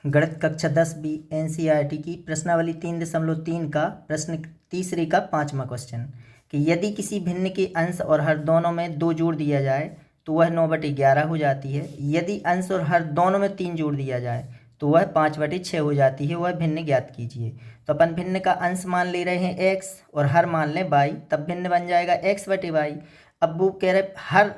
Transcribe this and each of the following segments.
गणित कक्षा 10B NCERT की प्रश्नावली 3.3 का प्रश्न तीसरे का 5वां क्वेश्चन कि यदि किसी भिन्न के अंश और हर दोनों में 2 जोड़ दिया जाए तो वह 9/11 हो जाती है। यदि अंश और हर दोनों में 3 जोड़ दिया जाए तो वह 5/6 हो जाती है। वह भिन्न ज्ञात कीजिए। तो अपन भिन्न का अंश मान ले रहे हैं x और हर मान लें y, तब भिन्न बन जाएगा x/y। अब वो कह रहे हर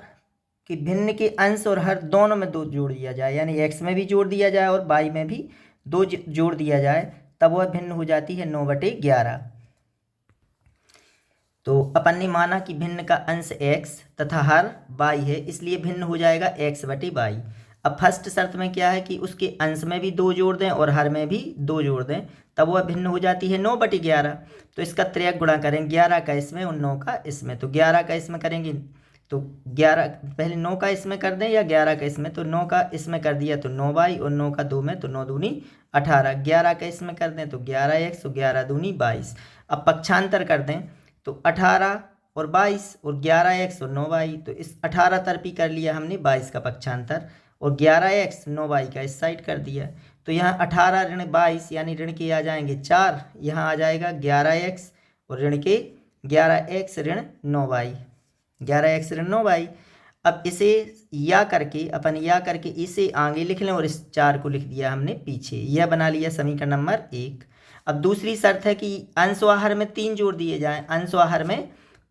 कि भिन्न के अंश और हर दोनों में 2 जोड़ दिया जाए, यानी x में भी जोड़ दिया जाए और y में भी 2 जोड़ दिया जाए, तब वह भिन्न हो जाती है 9/11। तो अपन ने माना कि भिन्न का अंश x तथा हर y है, इसलिए भिन्न हो जाएगा x/y। अब फर्स्ट शर्त में क्या है कि उसके अंश में भी 2 जोड़ दें और हर में भी 2 जोड़ दें, तब वह भिन्न हो जाती है 9/11। तो इसका त्रिक गुणा करें, 11 का इसमें और 9 का इसमें। तो 11 का इसमें करेंगे तो 11, पहले 9 का इसमें कर दें या 11 का इसमें। तो 9 का इसमें कर दिया तो 9y और 9 का 2 में तो 9 दूनी 18। 11 का इसमें कर दें तो 11x और 11 दूनी 22। अब पक्षांतर कर दें तो 18 और 22 और 11x और 9y। तो इस 18 तरफी कर लिया हमने 22 का पक्षांतर और 11x 9y का इस साइड कर दिया। तो यहाँ 18 ऋण 22 यानी ऋण के आ जाएंगे 4, यहाँ आ जाएगा 11x और ऋण के 11x ऋण 9y, 11x ऋण 9y। अब इसे या करके इसे आगे लिख लें और इस 4 को लिख दिया हमने पीछे। यह बना लिया समीकरण नंबर 1। अब दूसरी शर्त है कि अंश व हर में 3 जोड़ दिए जाएं। अंश व हर में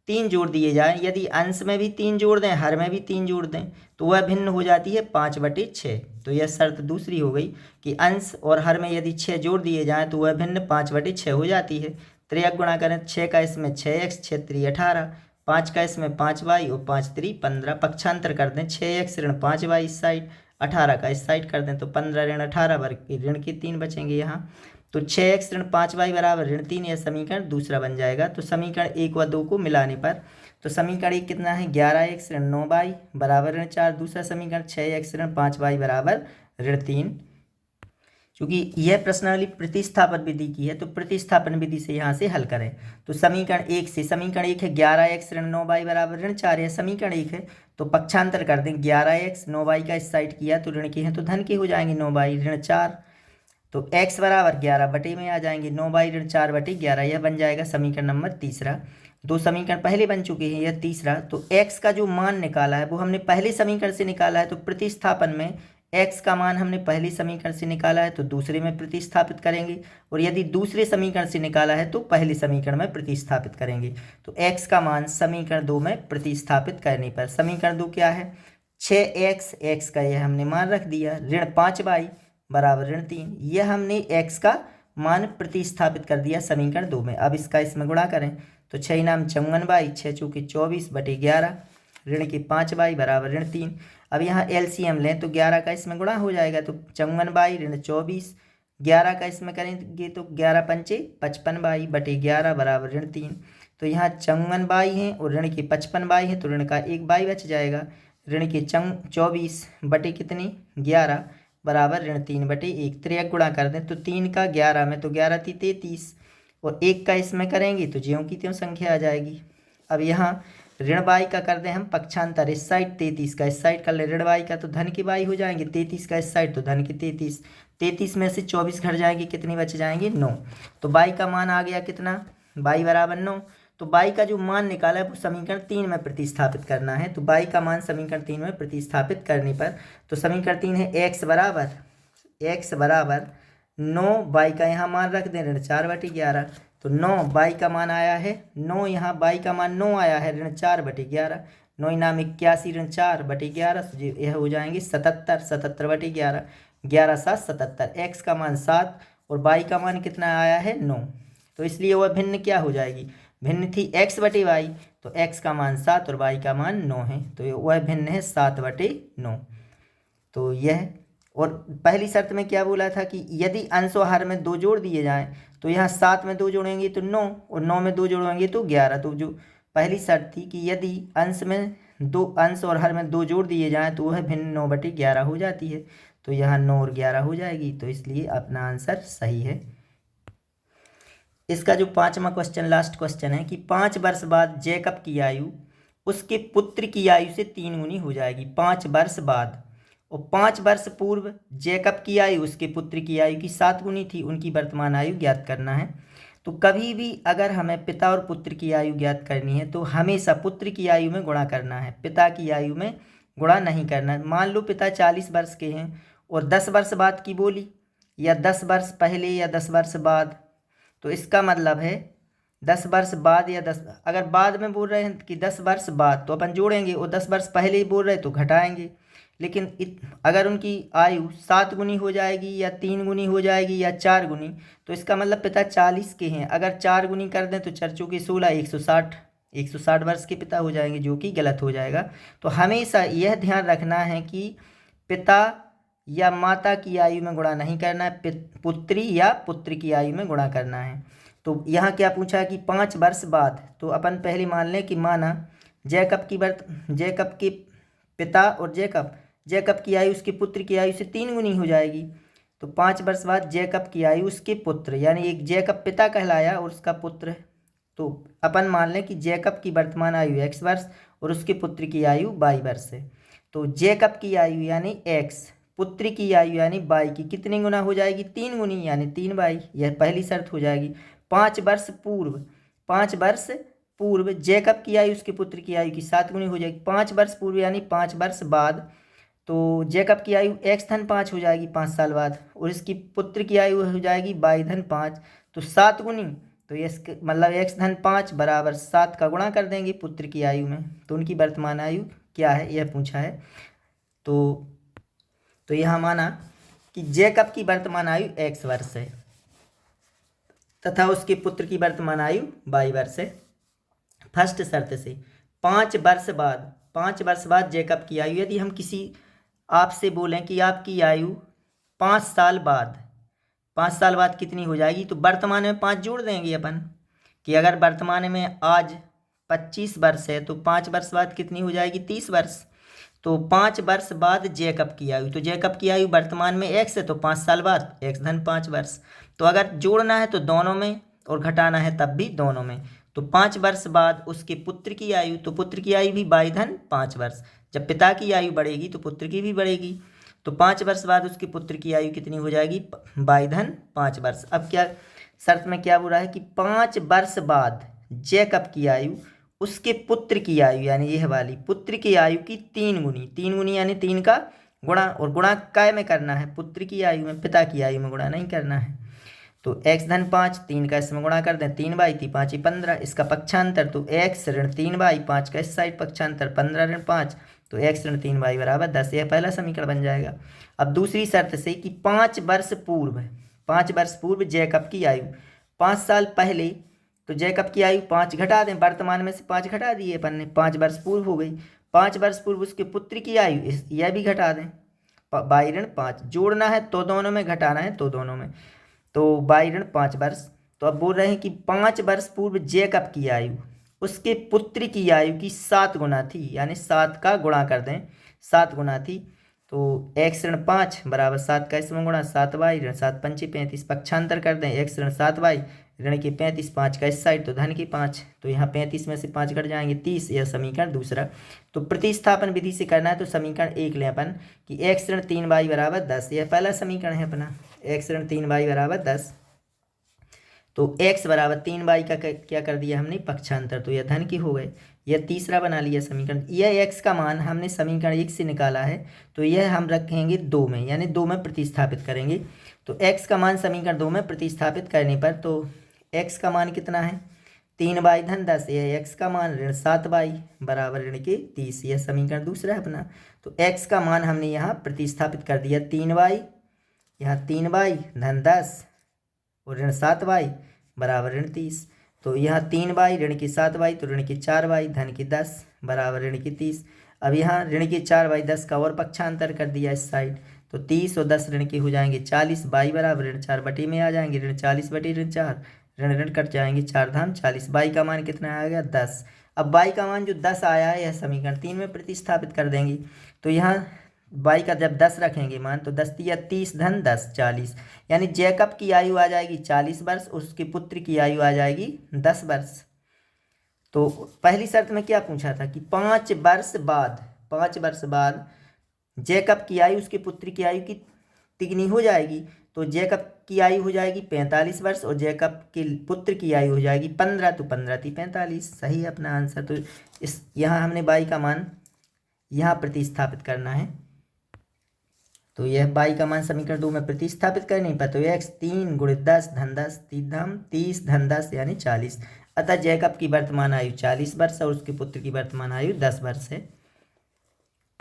3 जोड़ दिए जाएं। यदि अंश में भी 3 जोड़ दें, हर में भी 3 जोड़ दें, तो वह भिन्न हो जाती है 5/6। तो यह शर्त दूसरी हो गई कि अंश और हर में यदि 6 जोड़ दिए जाएं तो वह भिन्न 5/6 हो जाती है। त्रिक गुणा करें, 6 का इसमें 6x, 6×3 18, 5 का इसमें 5y और 5×3 15। पक्षांतर कर दें, 6x ऋण 5y इस साइड, 18 का इस साइड कर दें तो 15 ऋण 18 वर्ग के ऋण के 3 बचेंगे यहाँ। तो 6x ऋण 5y बराबर ऋण 3, यह समीकरण दूसरा बन जाएगा। तो समीकरण 1 व 2 को मिलाने पर तो समीकरण 1 कितना है, 11x ऋण 9y बराबर ऋण 4। दूसरा समीकरण 6x ऋण 5y बराबर ऋण 3। क्योंकि यह प्रश्नावली प्रतिस्थापन विधि की है तो प्रतिस्थापन विधि से यहाँ से हल करें। तो समीकरण 1 से, समीकरण 1 है 11x ऋण 9y बराबर ऋण 4, यह समीकरण 1 है। तो पक्षांतर कर दें, 11x 9y का इस साइड किया तो ऋण के हैं तो धन के हो जाएंगे 9y ऋण 4। तो x बराबर 11 में आ जाएंगे 9y ऋण 4/11, यह बन जाएगा समीकरण नंबर तीसरा। 2 समीकरण पहले बन चुके हैं, यह तीसरा। तो x का जो मान निकाला है वो हमने पहले समीकरण से निकाला है, तो प्रतिस्थापन में x का मान हमने पहले समीकरण से निकाला है तो दूसरे में प्रतिस्थापित करेंगे, और यदि दूसरे समीकरण से निकाला है तो पहले समीकरण में प्रतिस्थापित करेंगे। तो x का मान समीकरण 2 में प्रतिस्थापित करने पर समीकरण 2 क्या है, 6x, x का यह हमने मान रख दिया, ऋण 5y बराबर ऋण 3, यह हमने x का मान प्रतिस्थापित कर दिया समीकरण 2 में। अब इसका इसमें गुणा करें तो 6 नाम 54y, 6 चौके 24/11 ऋण के 5y बराबर ऋण 3। अब यहाँ LCM लें तो 11 का इसमें गुणा हो जाएगा तो 54y ऋण 24, 11 का इसमें करेंगे तो 11×5 55y/11 बराबर ऋण 3। तो यहाँ 54y है और ऋण के 55y है तो ऋण का 1y बच जाएगा। ऋण के 24 बटे कितनी 11 बराबर ऋण 3/1। त्रिक गुणा कर दें तो 3 का 11 में तो 11 थी 33 और 1 का इसमें करेंगे तो ज्यों की त्यों संख्या आ जाएगी। अब यहाँ ऋण y का कर दें हम पक्षांतर, इस साइड 33 का इस साइड कर ले, ऋण y का तो धन के y हो जाएंगे, 33 का इस साइड तो धन के 33, 33 में से 24 घट जाएंगे, कितनी बच जाएंगे 9। तो y का मान आ गया कितना, y बराबर 9। तो y का जो मान निकाला है वो समीकरण 3 में प्रतिस्थापित करना है। तो y का मान समीकरण 3 में प्रतिस्थापित करने पर तो समीकरण 3 है x बराबर 9, y का यहाँ मान रख दें ऋण 4/11। तो 9 y का मान आया है 9, यहाँ y का मान 9 आया है ऋण 4/11, 9 नाम 81 ऋण 4/11, यह हो जाएंगे 77, 77/11, 11 7 77, x का मान 7 और y का मान कितना आया है 9। तो इसलिए वह भिन्न क्या हो जाएगी, भिन्न थी x/y, तो x का मान 7 और y का मान 9 है, तो वह भिन्न है 7/9। तो यह, और पहली शर्त में क्या बोला था कि यदि अंश और हर में 2 जोड़ दिए जाएं, तो यहाँ 7 में 2 जोड़ेंगे तो 9 और 9 में 2 जोड़ेंगे तो 11। तो जो पहली शर्त थी कि यदि अंश और हर में 2 जोड़ दिए जाएं तो वह भिन्न 9/11 हो जाती है। तो यहाँ 9 और 11 हो जाएगी, तो इसलिए अपना आंसर सही है। इसका जो 5वां क्वेश्चन लास्ट क्वेश्चन है कि 5 वर्ष बाद जैकब की आयु उसके पुत्र की आयु से 3 गुनी हो जाएगी 5 वर्ष बाद, और 5 वर्ष पूर्व जैकब की आयु उसके पुत्र की आयु की 7 गुनी थी, उनकी वर्तमान आयु ज्ञात करना है। तो कभी भी अगर हमें पिता और पुत्र की आयु ज्ञात करनी है तो हमेशा पुत्र की आयु में गुणा करना है, पिता की आयु में गुणा नहीं करना है। मान लो पिता 40 वर्ष के हैं और 10 वर्ष बाद की बोली, या 10 वर्ष पहले या 10 वर्ष बाद, तो इसका मतलब है 10 वर्ष बाद या 10, अगर बाद में बोल रहे हैं कि 10 वर्ष बाद तो अपन जोड़ेंगे, और 10 वर्ष पहले ही बोल रहे तो घटाएंगे। लेकिन अगर उनकी आयु 7 गुनी हो जाएगी या 3 गुनी हो जाएगी या 4 गुनी, तो इसका मतलब पिता 40 के हैं, अगर 4 गुनी कर दें तो 4 चौके 16, 160 वर्ष के पिता हो जाएंगे, जो कि गलत हो जाएगा। तो हमेशा यह ध्यान रखना है कि पिता या माता की आयु में गुणा नहीं करना है, पुत्री या पुत्र की आयु में गुणा करना है। तो यहाँ क्या पूछा कि 5 वर्ष बाद, तो अपन पहले मान लें कि माना जैकब के पिता और जैकब की आयु उसके पुत्र की आयु से 3 गुनी हो जाएगी। तो 5 वर्ष बाद जैकब की आयु उसके पुत्र, यानी एक जैकब पिता कहलाया और उसका पुत्र, तो अपन मान लें कि जैकब की वर्तमान आयु x वर्ष और उसके पुत्र की आयु y वर्ष है। तो जैकब की आयु यानी x, पुत्र की आयु यानी y की कितनी गुना हो जाएगी? 3 गुनी, यानी 3y। यह पहली शर्त हो जाएगी। 5 वर्ष पूर्व जैकब की आयु उसके पुत्र की आयु की 7 गुनी हो जाएगी। 5 वर्ष पूर्व यानी 5 वर्ष बाद, तो जैकब की आयु x धन 5 हो जाएगी 5 साल बाद, और इसकी पुत्र की आयु हो जाएगी y धन 5, तो 7 गुनी, तो ये मतलब x धन 5 बराबर 7 का गुणा कर देंगे पुत्र की आयु में, तो उनकी वर्तमान आयु क्या है यह पूछा है। तो यहाँ माना कि जैकब की वर्तमान आयु x वर्ष है तथा उसके पुत्र की वर्तमान आयु y वर्ष है। फर्स्ट शर्त से 5 वर्ष बाद जैकब की आयु, यदि हम किसी आपसे बोलें कि आपकी आयु 5 साल बाद कितनी हो जाएगी, तो वर्तमान में 5 जोड़ देंगे अपन, कि अगर वर्तमान में आज 25 वर्ष है तो 5 वर्ष बाद कितनी हो जाएगी? 30 वर्ष। तो 5 वर्ष बाद जैकब की आयु, तो जैकब की आयु वर्तमान में x है तो 5 साल बाद x धन 5 वर्ष। तो अगर जोड़ना है तो दोनों में और घटाना है तब भी दोनों में। तो 5 वर्ष बाद उसके पुत्र की आयु, तो पुत्र की आयु भी y धन 5 वर्ष। जब पिता की आयु बढ़ेगी तो पुत्र की भी बढ़ेगी। तो 5 वर्ष बाद उसके पुत्र की आयु कितनी हो जाएगी? y धन 5 वर्ष। अब क्या शर्त में क्या बोल रहा है कि 5 वर्ष बाद जैकब की आयु उसके पुत्र की आयु, यानी यह वाली पुत्र की आयु की 3 गुनी यानी 3 का गुणा, और गुणा काय में करना है? पुत्र की आयु में, पिता की आयु में गुणा नहीं करना है। तो x धन 5, 3 का इसमें गुणा कर दें, 3y, 5 ही 15, इसका पक्षांतर, तो x ऋण 3y, 5 का इस साइड पक्षांतर 15 ऋण 5, तो x ऋण 3y बराबर 10। यह पहला समीकरण बन जाएगा। अब दूसरी शर्त से कि 5 वर्ष पूर्व जैकब की आयु, 5 साल पहले, तो जैकब की आयु 5 घटा दें, वर्तमान में से 5 घटा दिए अपन ने, 5 वर्ष पूर्व हो गई। 5 वर्ष पूर्व उसके पुत्र की आयु, यह भी घटा दें, y ऋण 5। जोड़ना है तो दोनों में, घटाना है तो दोनों में, तो y ऋण 5 वर्ष। तो अब बोल रहे हैं कि 5 वर्ष पूर्व जैकब की आयु उसके पुत्र की आयु की 7 गुना थी, यानी 7 का गुणा कर दें, 7 गुना थी। तो x ऋण 5 बराबर 7 का इसमें गुणा, 7y ऋण 7 पंचे 35, पक्षांतर कर दें, x ऋण 7y ऋण के 35, 5 का इस साइड तो धन के 5, तो यहाँ 35 में से 5 घट जाएंगे 30। यह समीकरण दूसरा। तो प्रतिस्थापन विधि से करना है तो समीकरण 1 लें अपन कि x ऋण 3y बराबर 10। यह पहला समीकरण है अपना, x ऋण 3y बराबर 10। तो x बराबर 3y का क्या कर दिया हमने? पक्षांतर, तो यह धन की हो गए। यह तीसरा बना लिया समीकरण। यह x का मान हमने समीकरण 1 से निकाला है, तो यह हम रखेंगे 2 में, यानी 2 में प्रतिस्थापित करेंगे। तो x का मान समीकरण 2 में प्रतिस्थापित करने पर, तो x का मान कितना है? 3y धन 10। यह x का मान ऋण 7y बराबर ऋण के 30। यह समीकरण दूसरा है अपना। तो x का मान हमने यहाँ प्रतिस्थापित कर दिया, 3y, यहाँ 3y धन 10 और ऋण 7y बराबर ऋण 30। तो यहाँ 3y ऋण के 7y, तो ऋण के 4y धन के 10 बराबर ऋण के 30। अब यहाँ ऋण के 4y 10 का और पक्षांतर कर दिया इस साइड, तो 30 और 10 ऋण के हो जाएंगे 40, y बराबर ऋण 4 बटे में आ जाएंगे, ऋण 40 बटे ऋण 4, ऋण ऋण कट जाएंगे, 4 धाम 40। y का मान कितना आ गया? 10। अब y का मान जो 10 आया है, यह समीकरण 3 में प्रतिस्थापित कर देंगे। तो यहाँ y का जब 10 रखेंगे मान, तो 10 या 30 धन 10 40, यानी जैकब की आयु आ जाएगी 40 वर्ष, उसके पुत्र की आयु आ जाएगी 10 वर्ष। तो पहली शर्त में क्या पूछा था कि 5 वर्ष बाद जैकब की आयु उसके पुत्र की आयु की तिगनी हो जाएगी। तो जैकब की आयु हो जाएगी 45 वर्ष और जैकब के पुत्र की आयु हो जाएगी 15, तो 15 × 45 सही है अपना आंसर। तो इस यहाँ हमने बाई का मान यहाँ प्रतिस्थापित करना है। तो यह बाई का मान समीकरण 2 में प्रतिस्थापित कर नहीं पाए तो x 3 × 10 धन 10 30 धन 10 यानी 40। अतः जैकब की वर्तमान आयु 40 वर्ष और उसके पुत्र की वर्तमान आयु 10 वर्ष है।